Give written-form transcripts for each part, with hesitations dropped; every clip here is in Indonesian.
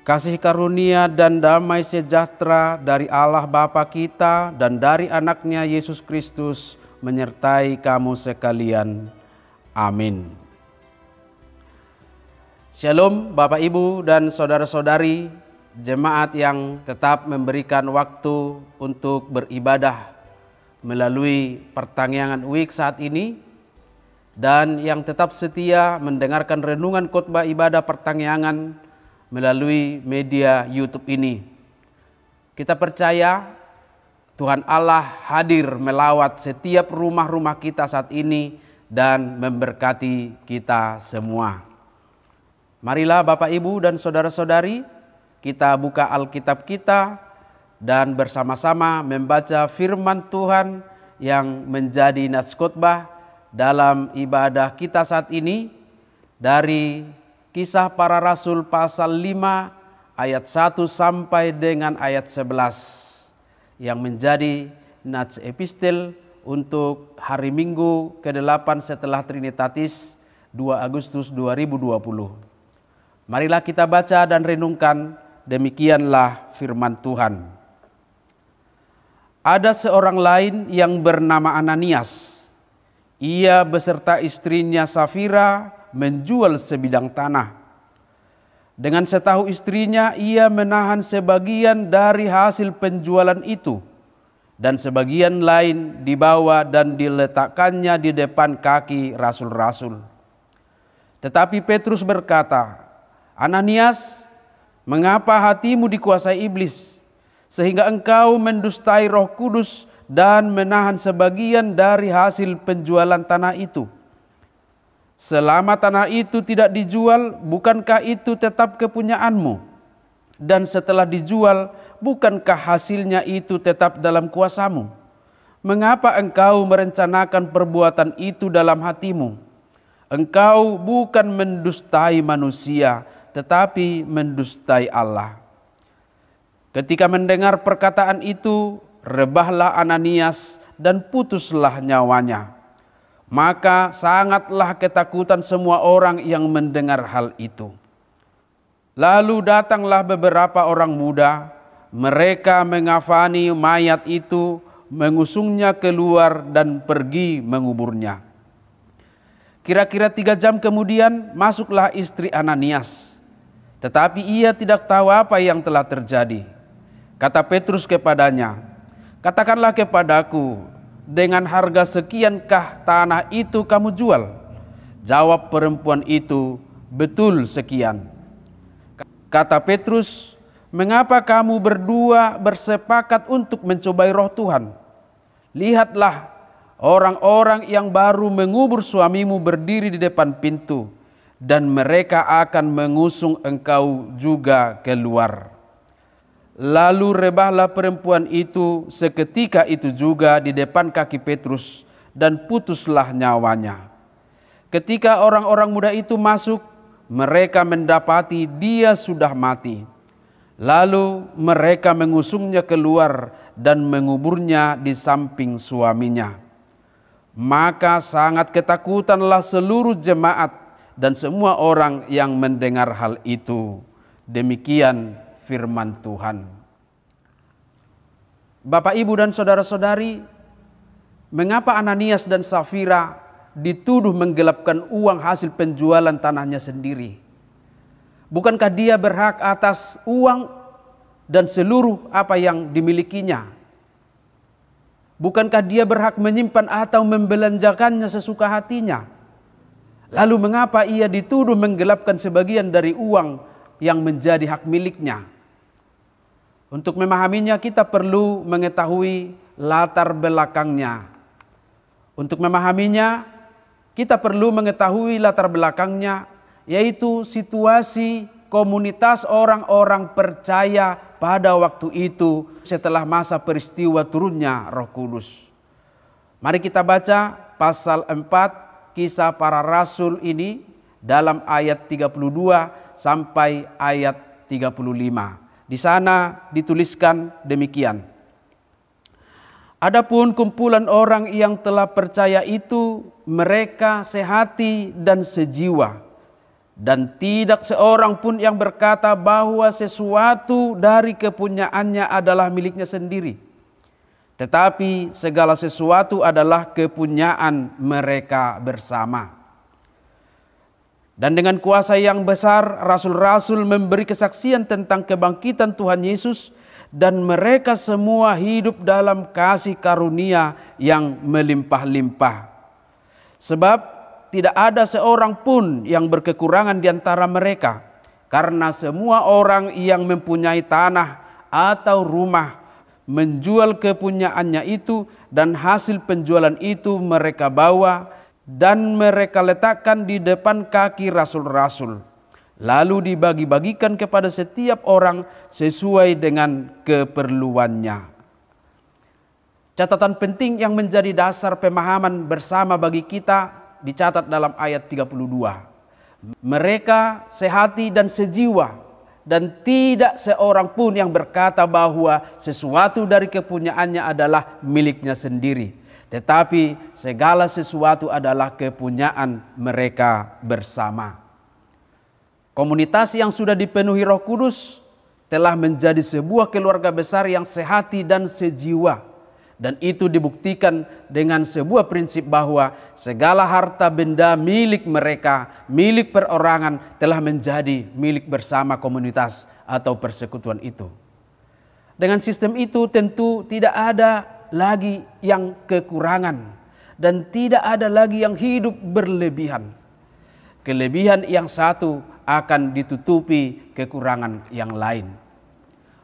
Kasih karunia dan damai sejahtera dari Allah Bapa kita dan dari anaknya Yesus Kristus menyertai kamu sekalian. Amin. Shalom Bapak Ibu dan saudara-saudari, jemaat yang tetap memberikan waktu untuk beribadah melalui pertangyangan week saat ini, dan yang tetap setia mendengarkan renungan khotbah ibadah pertangyangan melalui media YouTube ini. Kita percaya Tuhan Allah hadir melawat setiap rumah-rumah kita saat ini dan memberkati kita semua. Marilah Bapak Ibu dan saudara-saudari, kita buka Alkitab kita dan bersama-sama membaca firman Tuhan yang menjadi nats khotbah dalam ibadah kita saat ini dari Kisah Para Rasul pasal 5 ayat 1 sampai dengan ayat 11 yang menjadi nats epistel untuk hari Minggu ke-8 setelah Trinitatis 2 Agustus 2020. Marilah kita baca dan renungkan, demikianlah firman Tuhan. Ada seorang lain yang bernama Ananias. Ia beserta istrinya Safira menjual sebidang tanah. Dengan setahu istrinya, ia menahan sebagian dari hasil penjualan itu, dan sebagian lain dibawa dan diletakkannya di depan kaki rasul-rasul. Tetapi Petrus berkata, "Ananias, mengapa hatimu dikuasai iblis, sehingga engkau mendustai Roh Kudus dan menahan sebagian dari hasil penjualan tanah itu? Selama tanah itu tidak dijual, bukankah itu tetap kepunyaanmu? Dan setelah dijual, bukankah hasilnya itu tetap dalam kuasamu? Mengapa engkau merencanakan perbuatan itu dalam hatimu? Engkau bukan mendustai manusia, tetapi mendustai Allah." Ketika mendengar perkataan itu, rebahlah Ananias dan putuslah nyawanya. Maka sangatlah ketakutan semua orang yang mendengar hal itu. Lalu datanglah beberapa orang muda, mereka mengafani mayat itu, mengusungnya keluar dan pergi menguburnya. Kira-kira 3 jam kemudian masuklah istri Ananias, tetapi ia tidak tahu apa yang telah terjadi. Kata Petrus kepadanya, "Katakanlah kepadaku, dengan harga sekiankah tanah itu kamu jual?" Jawab perempuan itu, "Betul sekian." Kata Petrus, "Mengapa kamu berdua bersepakat untuk mencobai Roh Tuhan? Lihatlah, orang-orang yang baru mengubur suamimu berdiri di depan pintu, dan mereka akan mengusung engkau juga keluar." Lalu rebahlah perempuan itu seketika itu juga di depan kaki Petrus, dan putuslah nyawanya. Ketika orang-orang muda itu masuk, mereka mendapati dia sudah mati. Lalu mereka mengusungnya keluar dan menguburnya di samping suaminya. Maka sangat ketakutanlah seluruh jemaat dan semua orang yang mendengar hal itu. Demikian firman Tuhan. Bapak, Ibu, dan saudara-saudari, mengapa Ananias dan Safira dituduh menggelapkan uang hasil penjualan tanahnya sendiri? Bukankah dia berhak atas uang dan seluruh apa yang dimilikinya? Bukankah dia berhak menyimpan atau membelanjakannya sesuka hatinya? Lalu mengapa ia dituduh menggelapkan sebagian dari uang yang menjadi hak miliknya? Untuk memahaminya kita perlu mengetahui latar belakangnya. Untuk memahaminya kita perlu mengetahui latar belakangnya, yaitu situasi komunitas orang-orang percaya pada waktu itu setelah masa peristiwa turunnya Roh Kudus. Mari kita baca pasal 4 Kisah Para Rasul ini dalam ayat 32 sampai ayat 35. Di sana dituliskan demikian. Adapun kumpulan orang yang telah percaya itu, mereka sehati dan sejiwa. Dan tidak seorang pun yang berkata bahwa sesuatu dari kepunyaannya adalah miliknya sendiri. Tetapi segala sesuatu adalah kepunyaan mereka bersama. Dan dengan kuasa yang besar, rasul-rasul memberi kesaksian tentang kebangkitan Tuhan Yesus, dan mereka semua hidup dalam kasih karunia yang melimpah-limpah. Sebab tidak ada seorang pun yang berkekurangan di antara mereka, karena semua orang yang mempunyai tanah atau rumah menjual kepunyaannya itu, dan hasil penjualan itu mereka bawa dan mereka letakkan di depan kaki rasul-rasul, lalu dibagi-bagikan kepada setiap orang sesuai dengan keperluannya. Catatan penting yang menjadi dasar pemahaman bersama bagi kita dicatat dalam ayat 32. Mereka sehati dan sejiwa, dan tidak seorang pun yang berkata bahwa sesuatu dari kepunyaannya adalah miliknya sendiri, tetapi segala sesuatu adalah kepunyaan mereka bersama. Komunitas yang sudah dipenuhi Roh Kudus telah menjadi sebuah keluarga besar yang sehati dan sejiwa. Dan itu dibuktikan dengan sebuah prinsip bahwa segala harta benda milik mereka, milik perorangan, telah menjadi milik bersama komunitas atau persekutuan itu. Dengan sistem itu tentu tidak ada lagi yang kekurangan, dan tidak ada lagi yang hidup berlebihan. Kelebihan yang satu akan ditutupi kekurangan yang lain.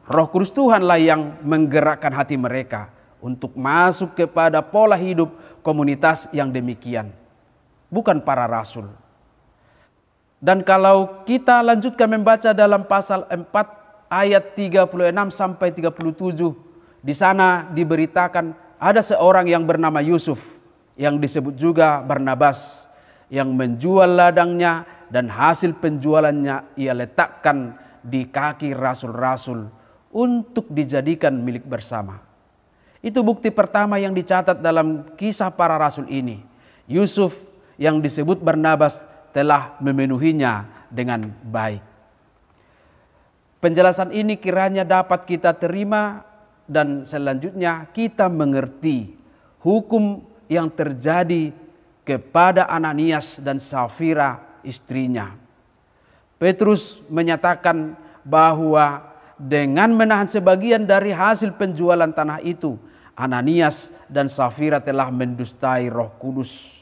Roh Kudus Tuhanlah yang menggerakkan hati mereka untuk masuk kepada pola hidup komunitas yang demikian, bukan para rasul. Dan kalau kita lanjutkan membaca dalam pasal 4 ayat 36 sampai 37, di sana diberitakan ada seorang yang bernama Yusuf, yang disebut juga Barnabas, yang menjual ladangnya dan hasil penjualannya ia letakkan di kaki rasul-rasul untuk dijadikan milik bersama. Itu bukti pertama yang dicatat dalam kisah para rasul ini. Yusuf yang disebut Barnabas telah memenuhinya dengan baik. Penjelasan ini kiranya dapat kita terima, dan selanjutnya kita mengerti hukum yang terjadi kepada Ananias dan Safira istrinya. Petrus menyatakan bahwa dengan menahan sebagian dari hasil penjualan tanah itu, Ananias dan Safira telah mendustai Roh Kudus.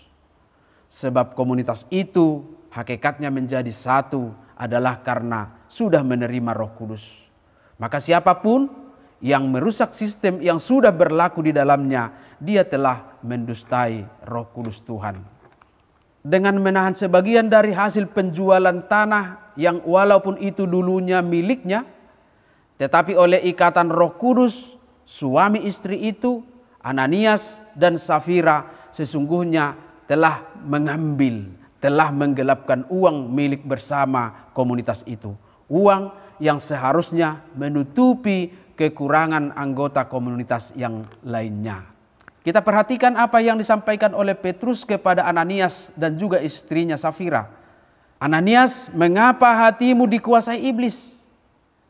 Sebab komunitas itu hakikatnya menjadi satu adalah karena sudah menerima Roh Kudus. Maka siapapun yang merusak sistem yang sudah berlaku di dalamnya, dia telah mendustai Roh Kudus Tuhan. Dengan menahan sebagian dari hasil penjualan tanah yang walaupun itu dulunya miliknya, tetapi oleh ikatan Roh Kudus, suami istri itu, Ananias dan Safira, sesungguhnya telah mengambil, telah menggelapkan uang milik bersama komunitas itu. Uang yang seharusnya menutupi kekurangan anggota komunitas yang lainnya. Kita perhatikan apa yang disampaikan oleh Petrus kepada Ananias dan juga istrinya Safira. Ananias, mengapa hatimu dikuasai iblis,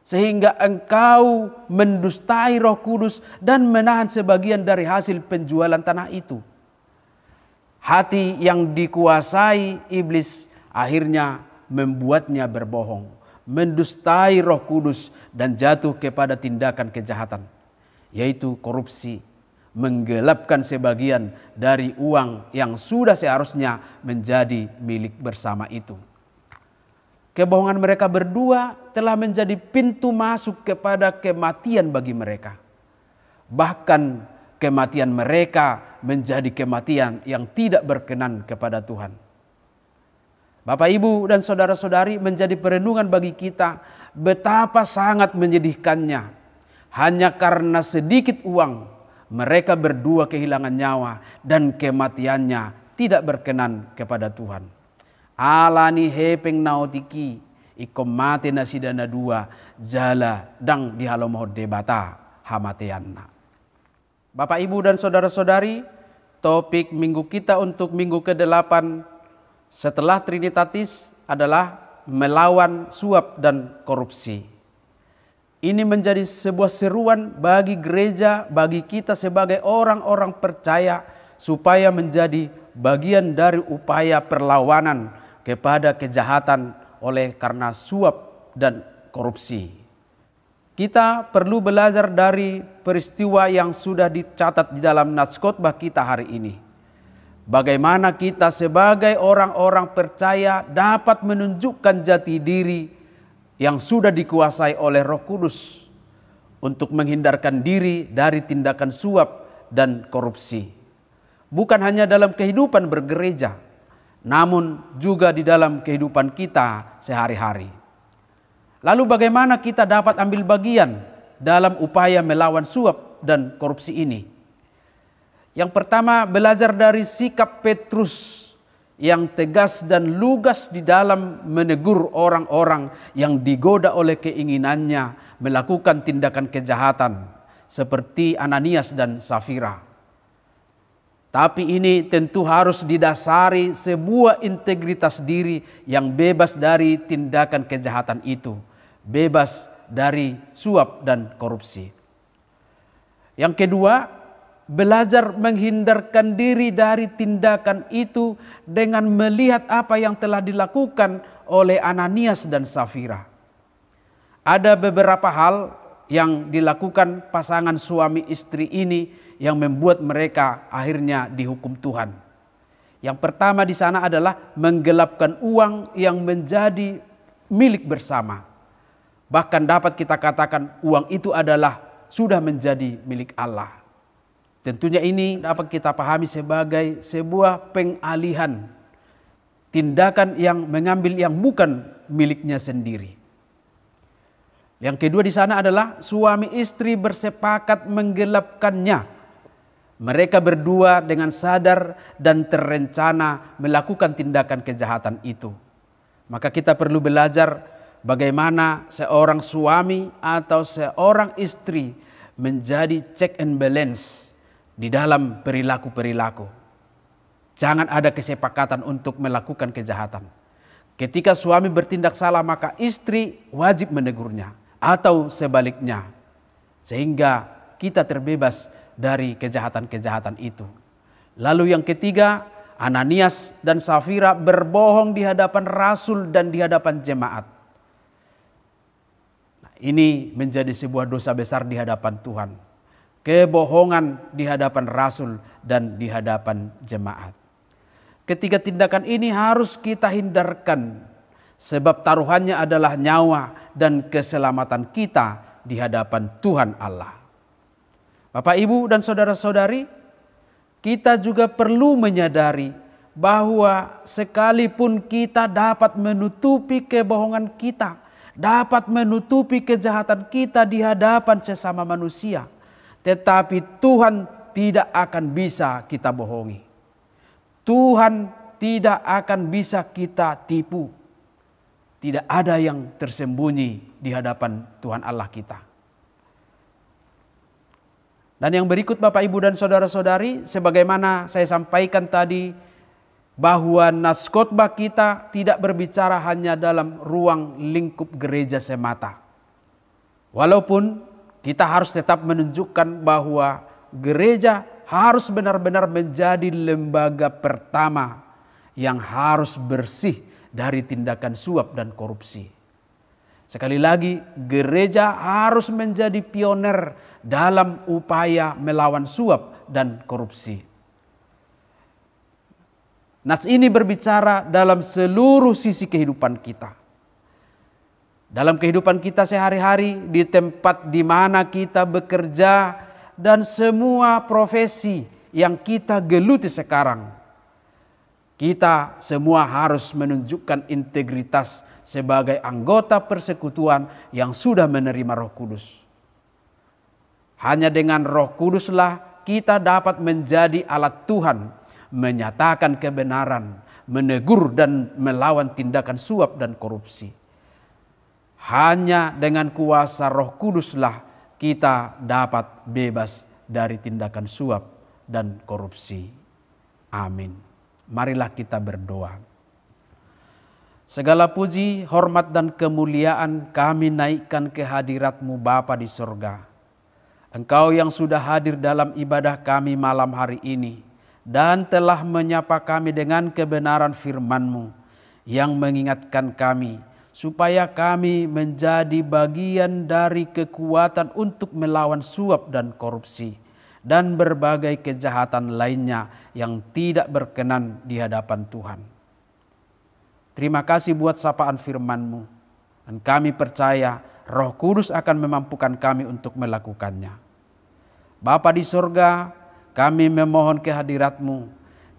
sehingga engkau mendustai Roh Kudus dan menahan sebagian dari hasil penjualan tanah itu? Hati yang dikuasai iblis akhirnya membuatnya berbohong, mendustai Roh Kudus, dan jatuh kepada tindakan kejahatan, yaitu korupsi, menggelapkan sebagian dari uang yang sudah seharusnya menjadi milik bersama itu. Kebohongan mereka berdua telah menjadi pintu masuk kepada kematian bagi mereka. Bahkan kematian mereka menjadi kematian yang tidak berkenan kepada Tuhan. Bapak, Ibu, dan saudara-saudari, menjadi perenungan bagi kita betapa sangat menyedihkannya. Hanya karena sedikit uang, mereka berdua kehilangan nyawa dan kematiannya tidak berkenan kepada Tuhan. Alani hepeng nautiki ikom mate nasidana dua jala dang dihalomoh debata hamateanna. Bapak, Ibu, dan saudara-saudari, topik minggu kita untuk minggu ke-8 setelah Trinitatis adalah melawan suap dan korupsi. Ini menjadi sebuah seruan bagi gereja, bagi kita sebagai orang-orang percaya, supaya menjadi bagian dari upaya perlawanan kepada kejahatan oleh karena suap dan korupsi. Kita perlu belajar dari peristiwa yang sudah dicatat di dalam nats khotbah kita hari ini. Bagaimana kita sebagai orang-orang percaya dapat menunjukkan jati diri yang sudah dikuasai oleh Roh Kudus untuk menghindarkan diri dari tindakan suap dan korupsi. Bukan hanya dalam kehidupan bergereja, namun juga di dalam kehidupan kita sehari-hari. Lalu bagaimana kita dapat ambil bagian dalam upaya melawan suap dan korupsi ini? Yang pertama, belajar dari sikap Petrus yang tegas dan lugas di dalam menegur orang-orang yang digoda oleh keinginannya melakukan tindakan kejahatan seperti Ananias dan Safira. Tapi ini tentu harus didasari sebuah integritas diri yang bebas dari tindakan kejahatan itu, bebas dari suap dan korupsi. Yang kedua, belajar menghindarkan diri dari tindakan itu dengan melihat apa yang telah dilakukan oleh Ananias dan Safira. Ada beberapa hal yang dilakukan pasangan suami istri ini yang membuat mereka akhirnya dihukum Tuhan. Yang pertama di sana adalah menggelapkan uang yang menjadi milik bersama. Bahkan dapat kita katakan uang itu adalah sudah menjadi milik Allah. Tentunya ini dapat kita pahami sebagai sebuah pengalihan tindakan yang mengambil yang bukan miliknya sendiri. Yang kedua di sana adalah suami istri bersepakat menggelapkannya. Mereka berdua dengan sadar dan terencana melakukan tindakan kejahatan itu. Maka kita perlu belajar bagaimana seorang suami atau seorang istri menjadi check and balance di dalam perilaku-perilaku. Jangan ada kesepakatan untuk melakukan kejahatan. Ketika suami bertindak salah, maka istri wajib menegurnya atau sebaliknya, sehingga kita terbebas dari kejahatan-kejahatan itu. Lalu yang ketiga, Ananias dan Safira berbohong di hadapan rasul dan di hadapan jemaat. Nah, ini menjadi sebuah dosa besar di hadapan Tuhan. Kebohongan di hadapan rasul dan di hadapan jemaat. Ketiga tindakan ini harus kita hindarkan, sebab taruhannya adalah nyawa dan keselamatan kita di hadapan Tuhan Allah. Bapak, Ibu, dan saudara-saudari, kita juga perlu menyadari bahwa sekalipun kita dapat menutupi kebohongan kita, dapat menutupi kejahatan kita di hadapan sesama manusia, tetapi Tuhan tidak akan bisa kita bohongi. Tuhan tidak akan bisa kita tipu. Tidak ada yang tersembunyi di hadapan Tuhan Allah kita. Dan yang berikut Bapak, Ibu, dan saudara-saudari, sebagaimana saya sampaikan tadi, bahwa nats khotbah kita tidak berbicara hanya dalam ruang lingkup gereja semata. Walaupun kita harus tetap menunjukkan bahwa gereja harus benar-benar menjadi lembaga pertama yang harus bersih dari tindakan suap dan korupsi. Sekali lagi, gereja harus menjadi pioner dalam upaya melawan suap dan korupsi. Nats ini berbicara dalam seluruh sisi kehidupan kita. Dalam kehidupan kita sehari-hari, di tempat di mana kita bekerja, dan semua profesi yang kita geluti sekarang. Kita semua harus menunjukkan integritas sebagai anggota persekutuan yang sudah menerima Roh Kudus. Hanya dengan Roh Kuduslah kita dapat menjadi alat Tuhan, menyatakan kebenaran, menegur dan melawan tindakan suap dan korupsi. Hanya dengan kuasa Roh Kuduslah kita dapat bebas dari tindakan suap dan korupsi. Amin. Marilah kita berdoa. Segala puji, hormat dan kemuliaan kami naikkan ke hadirat-Mu Bapa di sorga. Engkau yang sudah hadir dalam ibadah kami malam hari ini dan telah menyapa kami dengan kebenaran firman-Mu yang mengingatkan kami supaya kami menjadi bagian dari kekuatan untuk melawan suap dan korupsi dan berbagai kejahatan lainnya yang tidak berkenan di hadapan Tuhan. Terima kasih buat sapaan firman-Mu, dan kami percaya Roh Kudus akan memampukan kami untuk melakukannya. Bapa di sorga, kami memohon kehadirat-Mu.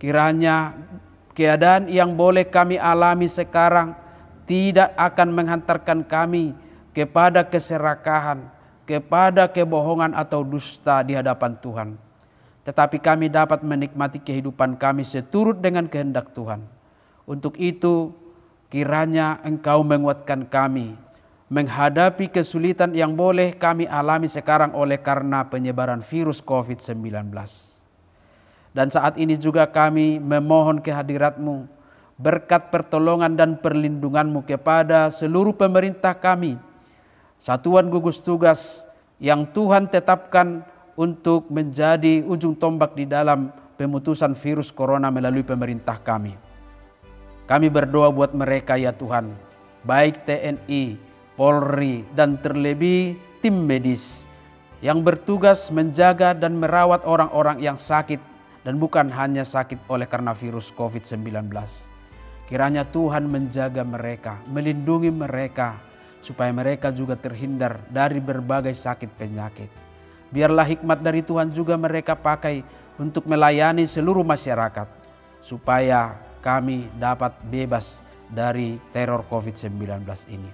Kiranya keadaan yang boleh kami alami sekarang tidak akan menghantarkan kami kepada keserakahan, kepada kebohongan atau dusta di hadapan Tuhan. Tetapi kami dapat menikmati kehidupan kami seturut dengan kehendak Tuhan. Untuk itu, kiranya Engkau menguatkan kami menghadapi kesulitan yang boleh kami alami sekarang oleh karena penyebaran virus COVID-19. Dan saat ini juga kami memohon kehadirat-Mu, berkat pertolongan dan perlindungan-Mu kepada seluruh pemerintah kami, satuan gugus tugas yang Tuhan tetapkan untuk menjadi ujung tombak di dalam pemutusan virus corona melalui pemerintah kami. Kami berdoa buat mereka ya Tuhan, baik TNI, Polri, dan terlebih tim medis yang bertugas menjaga dan merawat orang-orang yang sakit dan bukan hanya sakit oleh karena virus COVID-19. Kiranya Tuhan menjaga mereka, melindungi mereka, supaya mereka juga terhindar dari berbagai sakit penyakit. Biarlah hikmat dari Tuhan juga mereka pakai untuk melayani seluruh masyarakat, supaya kami dapat bebas dari teror COVID-19 ini.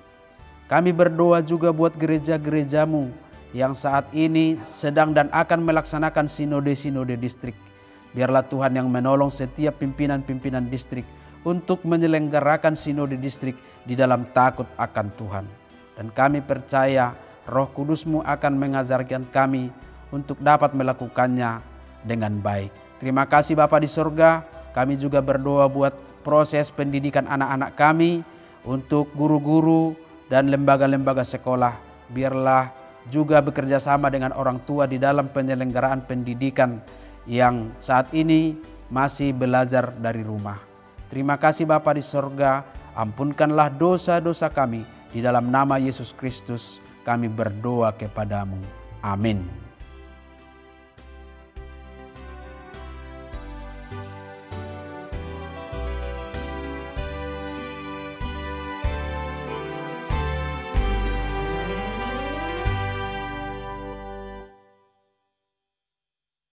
Kami berdoa juga buat gereja-gereja-Mu yang saat ini sedang dan akan melaksanakan sinode-sinode distrik. Biarlah Tuhan yang menolong setiap pimpinan-pimpinan distrik untuk menyelenggarakan sinode distrik di dalam takut akan Tuhan. Dan kami percaya Roh Kudus-Mu akan mengajarkan kami untuk dapat melakukannya dengan baik. Terima kasih Bapa di sorga. Kami juga berdoa buat proses pendidikan anak-anak kami, untuk guru-guru dan lembaga-lembaga sekolah. Biarlah juga bekerja sama dengan orang tua di dalam penyelenggaraan pendidikan yang saat ini masih belajar dari rumah. Terima kasih Bapa di sorga, ampunkanlah dosa-dosa kami. Di dalam nama Yesus Kristus kami berdoa kepadamu. Amin.